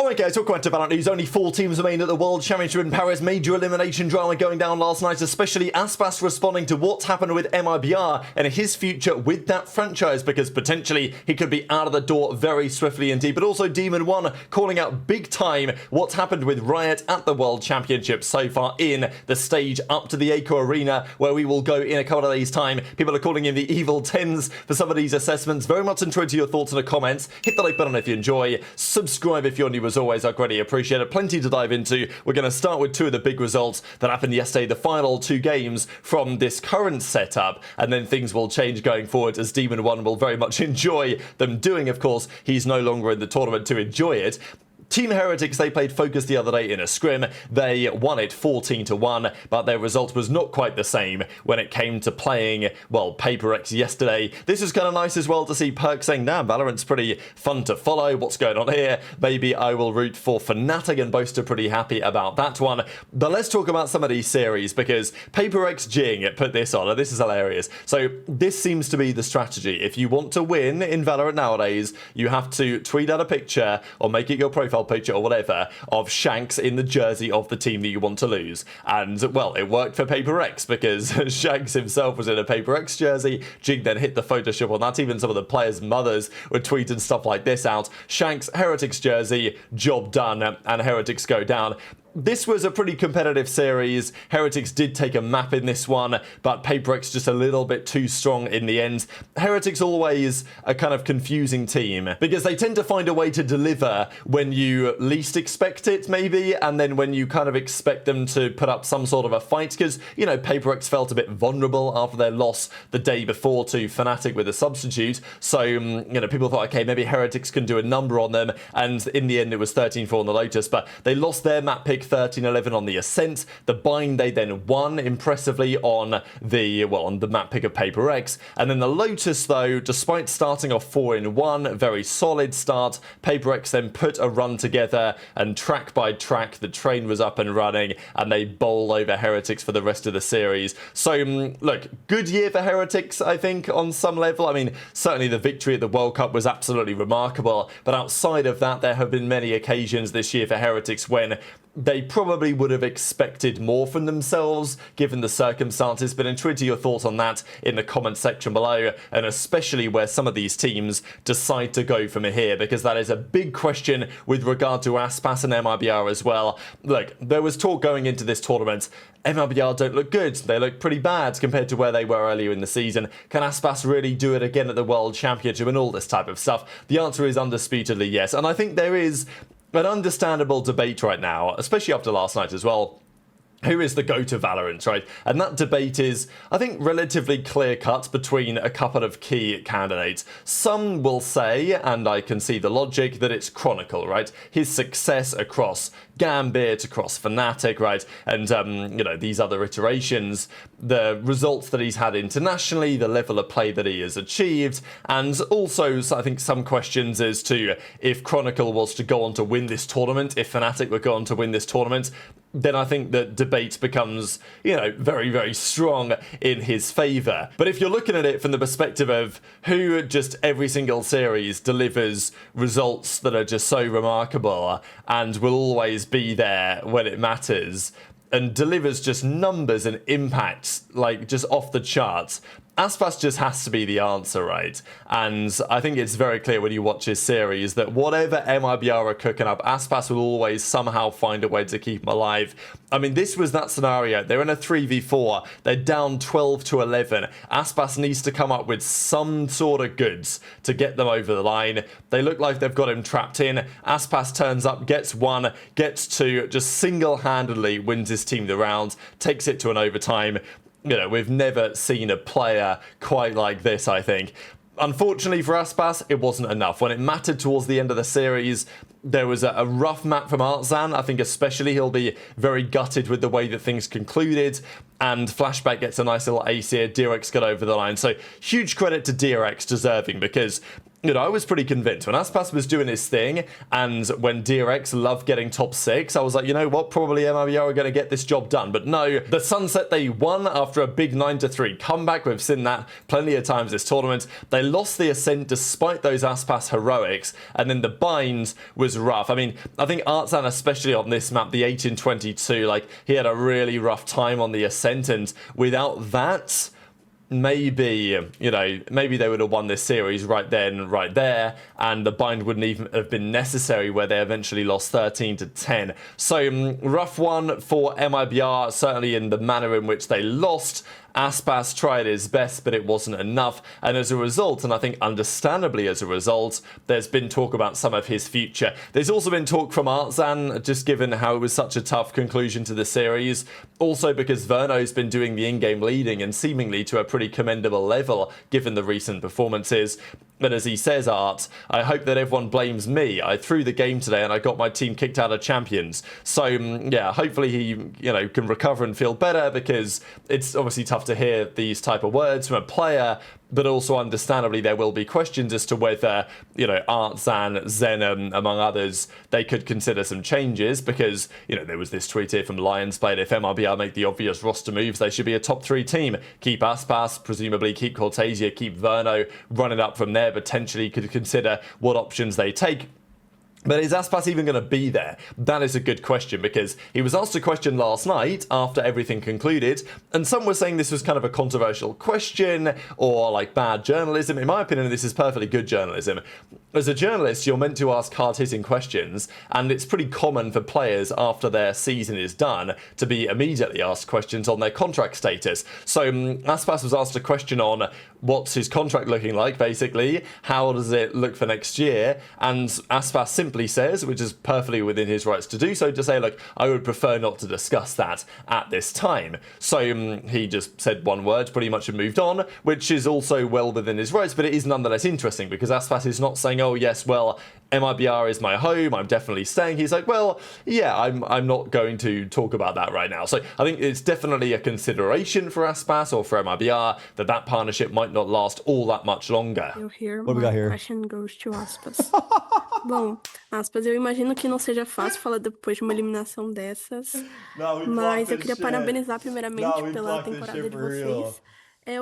Alright guys, welcome back to VALORANT News. Only 4 teams remain at the World Championship in Paris. Major elimination drama going down last night, especially Aspas responding to what's happened with MIBR and his future with that franchise, because potentially he could be out of the door very swiftly indeed. But also Demon1 calling out big time what's happened with Riot at the World Championship so far in the stage up to the Echo Arena, where we will go in a couple of days' time. People are calling in the evil 10s for some of these assessments. Very much enjoyed your thoughts in the comments. Hit the like button if you enjoy. Subscribe if you're new. As always, I greatly appreciate it. Plenty to dive into. We're going to start with 2 of the big results that happened yesterday, the final 2 games from this current setup, and then things will change going forward as Demon1 will very much enjoy them doing. Of course, he's no longer in the tournament to enjoy it. Team Heretics, they played Focus the other day in a scrim. They won it 14-1, but their result was not quite the same when it came to playing, well, PaperX yesterday. This is kind of nice as well to see Perk saying, nah, Valorant's pretty fun to follow. What's going on here? Maybe I will root for Fnatic, and Boast are pretty happy about that one. But let's talk about some of these series, because PaperX Jing put this on, and this is hilarious. So this seems to be the strategy. If you want to win in Valorant nowadays, you have to tweet out a picture or make it your profile picture or whatever of Shanks in the jersey of the team that you want to lose. And well, it worked for PaperX, because Shanks himself was in a PaperX jersey. Jing then hit the Photoshop on that. Even some of the players' mothers were tweeting stuff like this out. Shanks, Heretics jersey, job done, and Heretics go down. This was a pretty competitive series. Heretics did take a map in this one, but PaperX just a little bit too strong in the end. Heretics always a kind of confusing team, because they tend to find a way to deliver when you least expect it, maybe, and then when you kind of expect them to put up some sort of a fight, because, you know, PaperX felt a bit vulnerable after their loss the day before to Fnatic with a substitute. So, you know, people thought, okay, maybe Heretics can do a number on them, and in the end it was 13-4 on the Lotus, but they lost their map pick 13-11 on the Ascent. The Bind they then won impressively on the map pick of PaperX. And then the Lotus, though, despite starting off 4-1, very solid start, PaperX then put a run together, and track by track the train was up and running, and they bowl over Heretics for the rest of the series. So look, good year for Heretics, I think, on some level. I mean, certainly the victory at the World Cup was absolutely remarkable, but outside of that, there have been many occasions this year for Heretics when they probably would have expected more from themselves given the circumstances. But intrigued to your thoughts on that in the comment section below, and especially where some of these teams decide to go from here, because that is a big question with regard to Aspas and MIBR as well. Look, there was talk going into this tournament, MIBR don't look good, they look pretty bad compared to where they were earlier in the season. Can Aspas really do it again at the World Championship and all this type of stuff? The answer is undisputedly yes, and I think there is an understandable debate right now, especially after last night as well. Who is the go-to Valorant, right? And that debate is, I think, relatively clear-cut between a couple of key candidates. Some will say, and I can see the logic, that it's Chronicle, right? His success across Gambit, across Fnatic, right? And, you know, these other iterations, the results that he's had internationally, the level of play that he has achieved, and also, I think, some questions as to if Chronicle was to go on to win this tournament, if Fnatic would go on to win this tournament, then I think that debate becomes, you know, very, very strong in his favour. But if you're looking at it from the perspective of who just every single series delivers results that are just so remarkable and will always be there when it matters, and delivers just numbers and impact, like, just off the charts, Aspas just has to be the answer, right? And I think it's very clear when you watch his series that whatever MIBR are cooking up, Aspas will always somehow find a way to keep him alive. I mean, this was that scenario. They're in a 3v4. They're down 12-11. Aspas needs to come up with some sort of goods to get them over the line. They look like they've got him trapped in. Aspas turns up, gets 1, gets 2, just single-handedly wins his team the round, takes it to an overtime. You know, we've never seen a player quite like this, I think. Unfortunately for Aspas, it wasn't enough. When it mattered towards the end of the series, there was a rough map from Artzan. I think especially he'll be very gutted with the way that things concluded. And Flashback gets a nice little ace here. DRX got over the line. So huge credit to DRX, deserving, because you know, I was pretty convinced when Aspas was doing his thing, and when DRX loved getting top 6, I was like, you know what, probably MIBR are going to get this job done. But no, the Sunset, they won after a big 9-3 comeback. We've seen that plenty of times this tournament. They lost the Ascent despite those Aspas heroics, and then the bind was rough. I mean, I think Artzan, especially on this map, the 18-22, like, he had a really rough time on the Ascent, and without that, maybe, you know, maybe they would have won this series right then, right there, and the bind wouldn't even have been necessary, where they eventually lost 13-10. So rough one for MIBR, certainly in the manner in which they lost. Aspas tried his best, but it wasn't enough, and as a result, and I think understandably as a result, there's been talk about some of his future. There's also been talk from Artzan, just given how it was such a tough conclusion to the series, also because Verno's been doing the in-game leading and seemingly to a pretty commendable level, given the recent performances. But as he says, Art, I hope that everyone blames me. I threw the game today and I got my team kicked out of Champions. So, yeah, hopefully he, you know, can recover and feel better, because it's obviously tough to hear these type of words from a player, but also understandably there will be questions as to whether, you know, Artzan, Zen, among others, they could consider some changes, because, you know, there was this tweet here from Lionsblade: if MIBR make the obvious roster moves, they should be a top 3 team. Keep Aspas, presumably keep Cortesia, keep Verno, run it up from there, potentially could consider what options they take. But is Aspas even going to be there? That is a good question, because he was asked a question last night after everything concluded, and some were saying this was kind of a controversial question or like bad journalism. In my opinion, this is perfectly good journalism. As a journalist, you're meant to ask hard-hitting questions, and it's pretty common for players after their season is done to be immediately asked questions on their contract status. So Aspas was asked a question on what's his contract looking like, basically, how does it look for next year, and Aspas simply says, which is perfectly within his rights to do so, to say, look, I would prefer not to discuss that at this time. So he just said one word, pretty much, and moved on, which is also well within his rights, but it is nonetheless interesting, because Aspas is not saying, oh yes, well, MIBR is my home, I'm definitely staying. He's like, well, yeah, I'm not going to talk about that right now. So I think it's definitely a consideration for Aspas or for MIBR that partnership might not last all that much longer. What do we got here? Question goes to Aspas. Bom, Aspas, eu imagino que não seja fácil falar depois de uma eliminação dessas, mas eu queria parabenizar primeiramente pela temporada de vocês.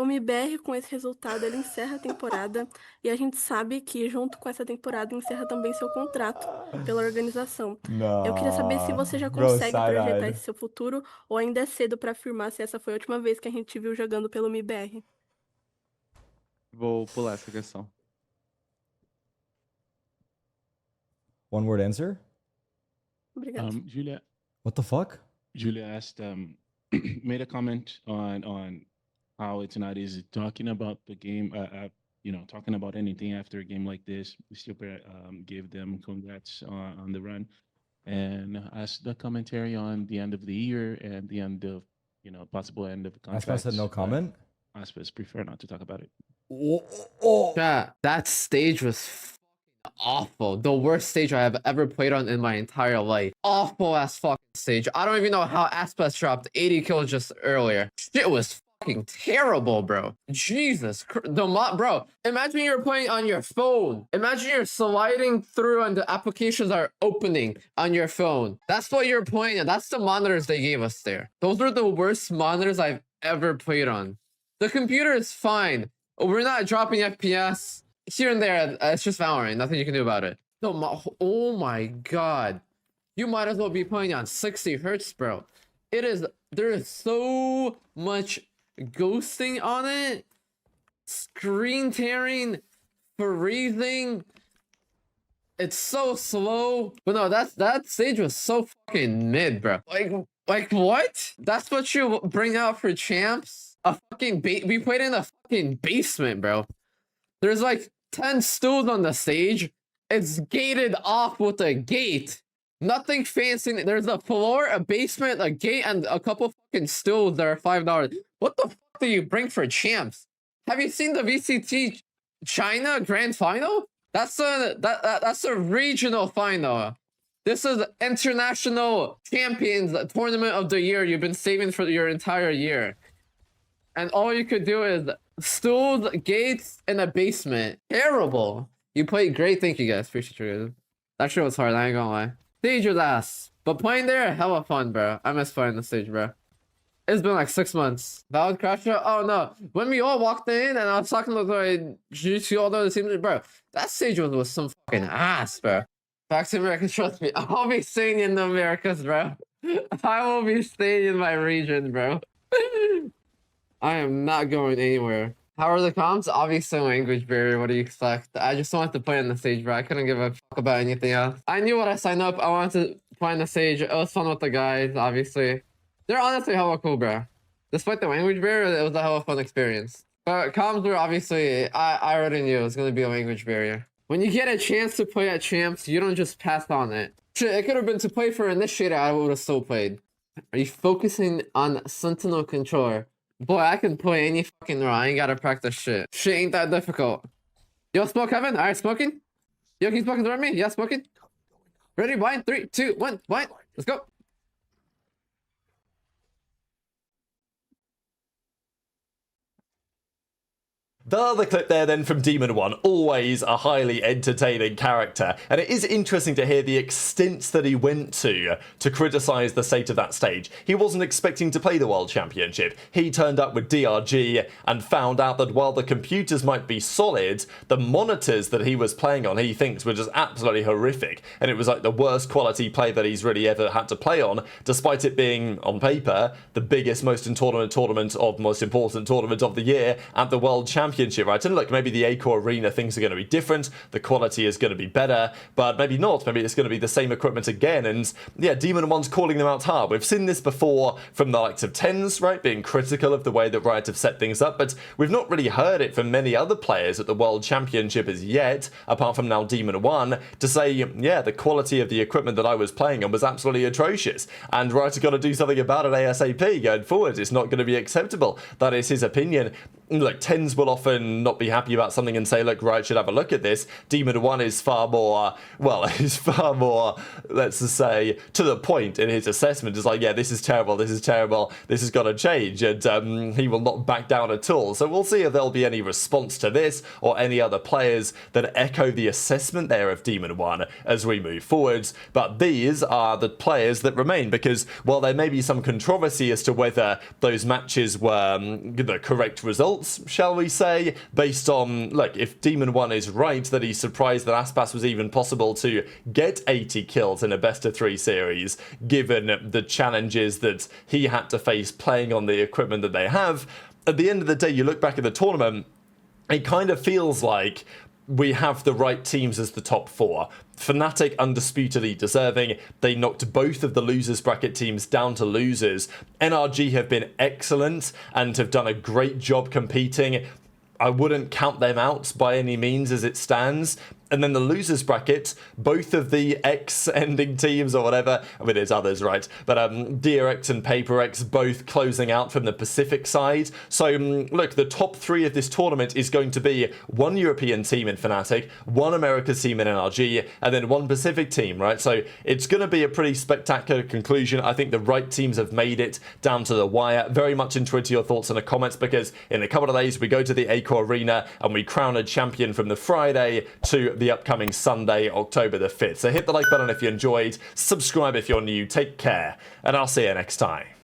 O MIBR, com esse resultado, ele encerra a temporada, e a gente sabe que junto com essa temporada encerra também seu contrato pela organização. Eu queria saber se você já consegue projetar esse seu futuro, ou ainda é cedo para afirmar se essa foi a última vez que a gente viu jogando pelo MIBR. Vou pular essa questão. One word answer? Obrigada. Julia. What the fuck? Julia asked, made a comment on how it's not easy talking about the game, you know, talking about anything after a game like this. We still gave them congrats on the run, and asked the commentary on the end of the year and the end of, you know, possible end of the contract. Aspas had no comment? Aspas prefer not to talk about it. Chat, that stage was awful. The worst stage I have ever played on in my entire life. Awful ass fucking stage. I don't even know how Aspas dropped 80 kills just earlier. Shit was fucking terrible, bro. Jesus Christ. Bro, imagine you're playing on your phone. Imagine you're sliding through and the applications are opening on your phone. That's what you're playing on. That's the monitors they gave us there. Those are the worst monitors I've ever played on. The computer is fine. We're not dropping FPS. Here and there, it's just VALORANT. Nothing you can do about it. No, oh my god. You might as well be playing on 60 hertz, bro. There is so much ghosting on it. Screen tearing. Freezing. It's so slow. But no, that stage was so fucking mid, bro. Like what? That's what you bring out for champs? A fucking we played in a fucking basement, bro. There's like 10 stools on the stage. It's gated off with a gate. Nothing fancy. There's a floor, a basement, a gate, and a couple fucking stools that are $5. What the fuck do you bring for champs? Have you seen the VCT China Grand Final? That's a regional final. This is international champions tournament of the year you've been saving for your entire year. And all you could do is stools, gates, in a basement. Terrible. You played great. Thank you guys. Appreciate you. That shit was hard. I ain't gonna lie. Stage was ass. But playing there, hella fun, bro. I miss playing the stage, bro. It's been like 6 months. Valid Crusher? Oh no. When we all walked in and I was talking to like GC, all those teams, bro, that stage was some fucking ass, bro. Back to America, trust me. I'll be staying in the Americas, bro. I will be staying in my region, bro. I am not going anywhere. How are the comps? Obviously language barrier, what do you expect? I just wanted to play on the stage, bro. I couldn't give a fuck about anything else. I knew when I signed up, I wanted to play on the stage. It was fun with the guys, obviously. They're honestly hella cool, bro. Despite the language barrier, it was a hella fun experience. But comms were obviously, I already knew it was gonna be a language barrier. When you get a chance to play at champs, you don't just pass on it. Shit, it could have been to play for Initiator, I would have still played. Are you focusing on Sentinel controller? Boy, I can play any fucking role. I ain't gotta practice shit. Shit ain't that difficult. Yo, smoke Heaven? Alright, smoking? Yo, can you smoking around me? Yeah, smoking? Ready? Blind? 3, 2, 1, blind. Let's go. The other clip there then from Demon1, always a highly entertaining character, and it is interesting to hear the extents that he went to criticise the state of that stage. He wasn't expecting to play the World Championship. He turned up with DRG and found out that while the computers might be solid, the monitors that he was playing on he thinks were just absolutely horrific, and it was like the worst quality play that he's really ever had to play on, despite it being, on paper, the biggest, most important tournament of the year at the World Championship. Right, and look, maybe the A-Core Arena things are going to be different, the quality is going to be better, but maybe not, maybe it's going to be the same equipment again, and yeah, Demon1's calling them out hard. We've seen this before from the likes of TenZ, right, being critical of the way that Riot have set things up, but we've not really heard it from many other players at the World Championship as yet, apart from now Demon1, to say, yeah, the quality of the equipment that I was playing on was absolutely atrocious, and Riot have got to do something about it ASAP going forward. It's not going to be acceptable. That is his opinion. Look, TenZ will often not be happy about something and say, look, Riot should have a look at this. Demon1 is far more, let's just say, to the point in his assessment. It's like, yeah, this is terrible, this has got to change, and he will not back down at all. So we'll see if there'll be any response to this or any other players that echo the assessment there of Demon1 as we move forwards. But these are the players that remain, because while there may be some controversy as to whether those matches were the correct results, shall we say, based on, look, if Demon1 is right that he's surprised that Aspas was even possible to get 80 kills in a best-of-3 series, given the challenges that he had to face playing on the equipment that they have, at the end of the day, you look back at the tournament, it kind of feels like we have the right teams as the top 4. Fnatic undisputedly deserving. They knocked both of the losers bracket teams down to losers. NRG have been excellent and have done a great job competing. I wouldn't count them out by any means as it stands. And then the losers bracket, both of the X-ending teams or whatever, I mean, there's others, right? But DRX and PaperX both closing out from the Pacific side. So, look, the top 3 of this tournament is going to be one European team in Fnatic, one America's team in NRG, and then one Pacific team, right? So it's going to be a pretty spectacular conclusion. I think the right teams have made it down to the wire. Very much into your thoughts in the comments, because in a couple of days, we go to the A-Core Arena and we crown a champion from the Friday to the upcoming Sunday, October the 5th. So hit the like button if you enjoyed, subscribe if you're new, take care, and I'll see you next time.